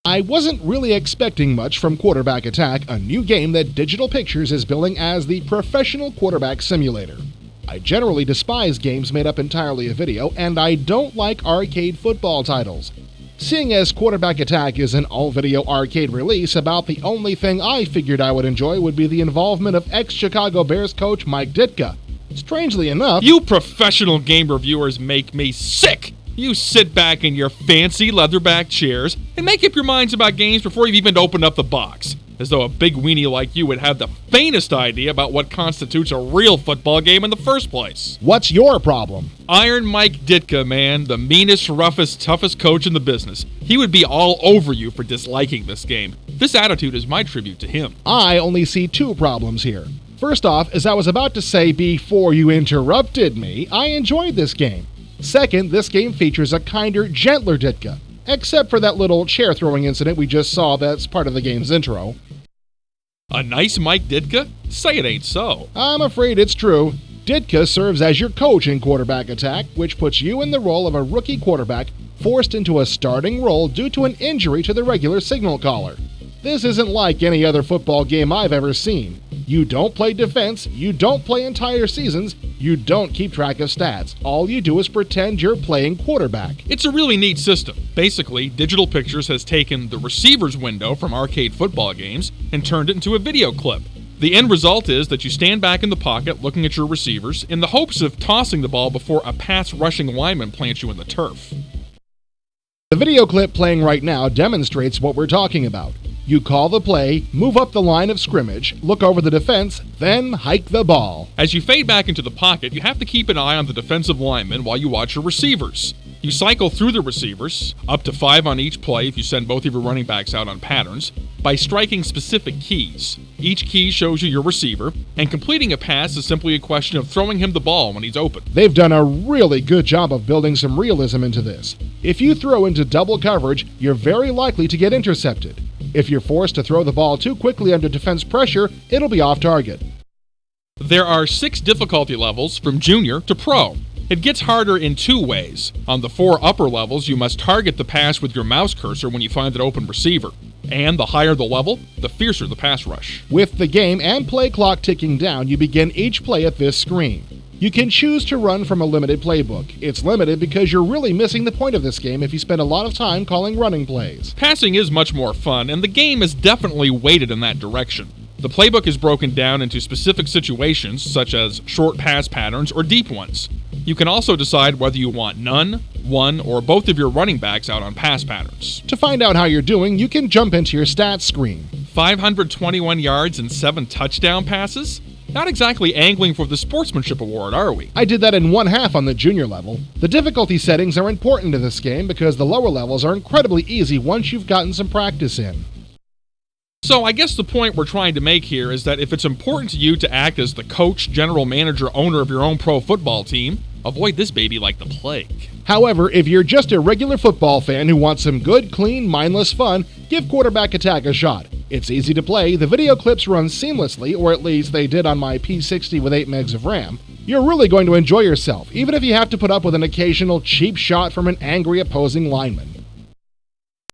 I wasn't really expecting much from Quarterback Attack, a new game that Digital Pictures is billing as the professional quarterback simulator. I generally despise games made up entirely of video, and I don't like arcade football titles. Seeing as Quarterback Attack is an all-video arcade release, about the only thing I figured I would enjoy would be the involvement of ex-Chicago Bears coach Mike Ditka. Strangely enough, You professional game reviewers make me sick! You sit back in your fancy leatherback chairs and make up your minds about games before you've even opened up the box, as though a big weenie like you would have the faintest idea about what constitutes a real football game in the first place. what's your problem? Iron Mike Ditka, man, the meanest, roughest, toughest coach in the business. He would be all over you for disliking this game. This attitude is my tribute to him. I only see two problems here. First off, as I was about to say before you interrupted me, I enjoyed this game. Second, this game features a kinder, gentler Ditka, except for that little chair-throwing incident we just saw that's part of the game's intro. A nice Mike Ditka? Say it ain't so. I'm afraid it's true. Ditka serves as your coach in Quarterback Attack, which puts you in the role of a rookie quarterback forced into a starting role due to an injury to the regular signal caller. This isn't like any other football game I've ever seen. You don't play defense, you don't play entire seasons, you don't keep track of stats. All you do is pretend you're playing quarterback. It's a really neat system. Basically, Digital Pictures has taken the receiver's window from arcade football games and turned it into a video clip. The end result is that you stand back in the pocket looking at your receivers in the hopes of tossing the ball before a pass-rushing lineman plants you in the turf. The video clip playing right now demonstrates what we're talking about. You call the play, move up the line of scrimmage, look over the defense, then hike the ball. As you fade back into the pocket, you have to keep an eye on the defensive lineman while you watch your receivers. You cycle through the receivers, up to 5 on each play if you send both of your running backs out on patterns, by striking specific keys. Each key shows you your receiver, and completing a pass is simply a question of throwing him the ball when he's open. They've done a really good job of building some realism into this. If you throw into double coverage, you're very likely to get intercepted. If you're forced to throw the ball too quickly under defense pressure, it'll be off target. There are 6 difficulty levels from Junior to Pro. It gets harder in 2 ways. On the 4 upper levels, you must target the pass with your mouse cursor when you find an open receiver. And the higher the level, the fiercer the pass rush. With the game and play clock ticking down, you begin each play at this screen. You can choose to run from a limited playbook. It's limited because you're really missing the point of this game if you spend a lot of time calling running plays. Passing is much more fun, and the game is definitely weighted in that direction. The playbook is broken down into specific situations, such as short pass patterns or deep ones. You can also decide whether you want none, one, or both of your running backs out on pass patterns. To find out how you're doing, you can jump into your stats screen. 521 yards and 7 touchdown passes? Not exactly angling for the sportsmanship award, are we? I did that in 1/2 on the junior level. The difficulty settings are important to this game because the lower levels are incredibly easy once you've gotten some practice in. So I guess the point we're trying to make here is that if it's important to you to act as the coach, general manager, owner of your own pro football team, avoid this baby like the plague. However, if you're just a regular football fan who wants some good, clean, mindless fun, give Quarterback Attack a shot. It's easy to play, the video clips run seamlessly, or at least they did on my P60 with 8 megs of RAM. You're really going to enjoy yourself, even if you have to put up with an occasional cheap shot from an angry opposing lineman.